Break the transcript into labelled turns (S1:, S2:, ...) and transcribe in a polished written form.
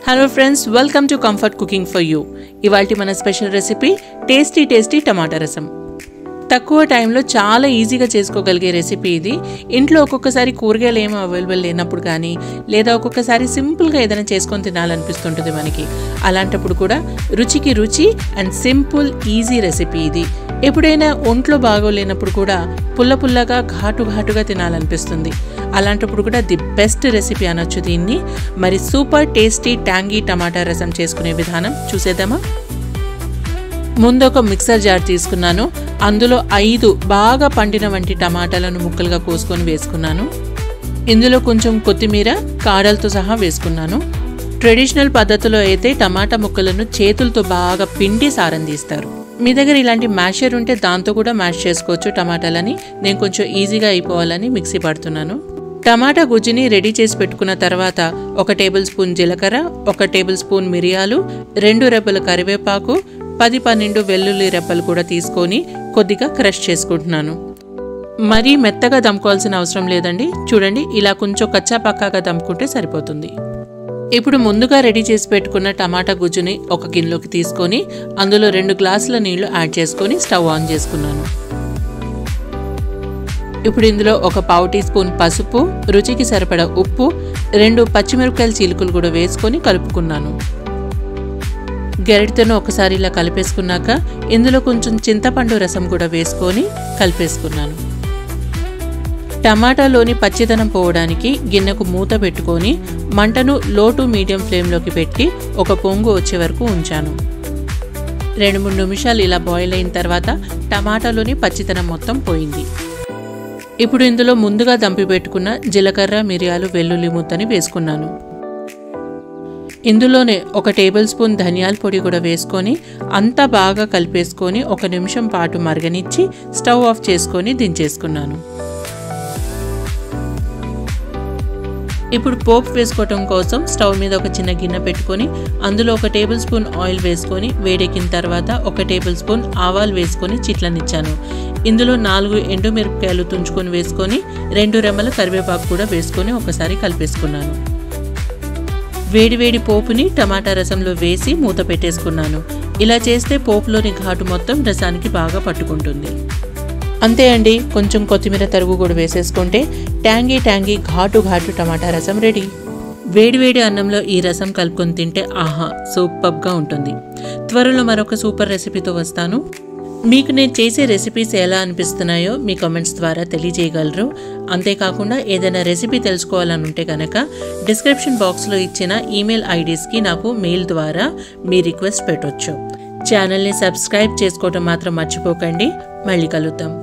S1: Hello friends, welcome to Comfort Cooking for You. ఇవాల్టి మన special recipe tasty టమాటా రసం. తక్కువ టైంలో చాలా ఈజీగా చేసుకోగలిగే రెసిపీ ఇది. ఇంట్లో ఒక్కొక్కసారి కూరగాయలు ఏమీ అవైలబుల్ లేనప్పుడు కానీ లేదా ఒక్కొక్కసారి సింపుల్గా ఏదైనా చేసుకొని తినాలనిపిస్తుంటుంది మనకి. అలాంటప్పుడు కూడా రుచికి రుచి అండ్ సింపుల్ ఈజీ రెసిపీ ఇది. ఎప్పుడైనా ఒంట్లో బాగోలేనప్పుడు కూడా పుల్లగా ఘాటుగా తినాలనిపిస్తుంది. అలాంటప్పుడు కూడా ది బెస్ట్ రెసిపీ అనొచ్చు దీన్ని. మరి సూపర్ టేస్టీ ట్యాంగీ టమాటా రసం చేసుకునే విధానం చూసేద్దామా? ముందు ఒక మిక్సర్ జార్ తీసుకున్నాను. అందులో 5 బాగా పండిన వంటి టమాటాలను ముక్కలుగా కోసుకొని వేసుకున్నాను. ఇందులో కొంచెం కొత్తిమీర కాడలతో సహా వేసుకున్నాను. ట్రెడిషనల్ పద్ధతిలో అయితే టమాటా ముక్కలను చేతులతో బాగా పిండి సారం తీస్తారు. మీ దగ్గర ఇలాంటి మ్యాషర్ ఉంటే దాంతో కూడా మ్యాష్ చేసుకోవచ్చు టమాటాలని. నేను కొంచెం ఈజీగా అయిపోవాలని మిక్సీ పడుతున్నాను. టమాటా గుజ్జుని రెడీ చేసి పెట్టుకున్న తర్వాత 1 టేబుల్ స్పూన్ జీలకర్ర, 1 టేబుల్ స్పూన్ మిరియాలు, 2 రెబ్బల కరివేపాకు, 10-12 వెల్లుల్లి రెబ్బలు కూడా తీసుకొని కొద్దిగా క్రష్ చేసుకుంటున్నాను. మరీ మెత్తగా దమ్ముకోవాల్సిన అవసరం లేదండి. చూడండి, ఇలా కొంచెం కచ్చా పక్కాగా దమ్ముకుంటే సరిపోతుంది. ఇప్పుడు ముందుగా రెడీ చేసి పెట్టుకున్న టమాటా గుజ్జుని ఒక గిన్నెలోకి తీసుకొని అందులో 2 గ్లాసుల నీళ్లు యాడ్ చేసుకొని స్టవ్ ఆన్ చేసుకున్నాను. ఇప్పుడు ఇందులో 1 పావు టీ స్పూన్ పసుపు, రుచికి సరిపడా ఉప్పు, 2 పచ్చిమిరపకాయల చీలికలు కూడా వేసుకొని కలుపుకున్నాను. గరిటెతో ఒకసారి ఇలా కలిపేసుకున్నాక ఇందులో కొంచెం చింతపండు రసం కూడా వేసుకొని కలిపేసుకున్నాను. టమాటాలోని పచ్చిదనం పోవడానికి గిన్నెకు మూత పెట్టుకొని మంటను లో టు మీడియం ఫ్లేమ్లోకి పెట్టి ఒక పొంగు వచ్చే వరకు ఉంచాను. 2-3 నిమిషాలు ఇలా బాయిల్ అయిన తర్వాత టమాటాలోని పచ్చిదనం మొత్తం పోయింది. ఇప్పుడు ఇందులో ముందుగా దంపి పెట్టుకున్న జీలకర్ర, మిరియాలు, వెల్లుల్లి ముద్దని వేసుకున్నాను. ఇందులోనే 1 టేబుల్ స్పూన్ ధనియాల పొడి కూడా వేసుకొని అంతా బాగా కలిపేసుకొని 1 నిమిషం పాటు మరగనిచ్చి స్టవ్ ఆఫ్ చేసుకొని దించేసుకున్నాను. ఇప్పుడు పోపు వేసుకోవటం కోసం స్టవ్ మీద ఒక చిన్న గిన్నె పెట్టుకొని అందులో 1 టేబుల్ స్పూన్ ఆయిల్ వేసుకొని వేడెక్కిన తర్వాత 1 టేబుల్ స్పూన్ ఆవాలు వేసుకొని చిట్లనిచ్చాను. ఇందులో 4 ఎండుమిరపకాయలు తుంచుకొని వేసుకొని 2 రెమ్మల కరివేపాకు కూడా వేసుకొని ఒకసారి కలిపేసుకున్నాను. వేడివేడి పోపుని టమాటా రసంలో వేసి మూత పెట్టేసుకున్నాను. ఇలా చేస్తే పోపులోని ఘాటు మొత్తం రసానికి బాగా పట్టుకుంటుంది. అంతే అండి, కొంచెం కొత్తిమీర తరుగు కూడా వేసేసుకుంటే ట్యాంగీ ఘాటు టమాటా రసం రెడీ. వేడివేడి అన్నంలో ఈ రసం కలుపుకొని తింటే ఆహా సూపర్గా ఉంటుంది. త్వరలో మరొక సూపర్ రెసిపీతో వస్తాను. మీకు నేను చేసే రెసిపీస్ ఎలా అనిపిస్తున్నాయో మీ కామెంట్స్ ద్వారా తెలియజేయగలరు. అంతేకాకుండా ఏదైనా రెసిపీ తెలుసుకోవాలని ఉంటే కనుక డిస్క్రిప్షన్ బాక్స్లో ఇచ్చిన ఈమెయిల్ ఐడీస్కి నాకు మెయిల్ ద్వారా మీ రిక్వెస్ట్ పెట్టొచ్చు. ఛానల్ని సబ్స్క్రైబ్ చేసుకోవడం మాత్రం మర్చిపోకండి. మళ్ళీ కలుద్దాం.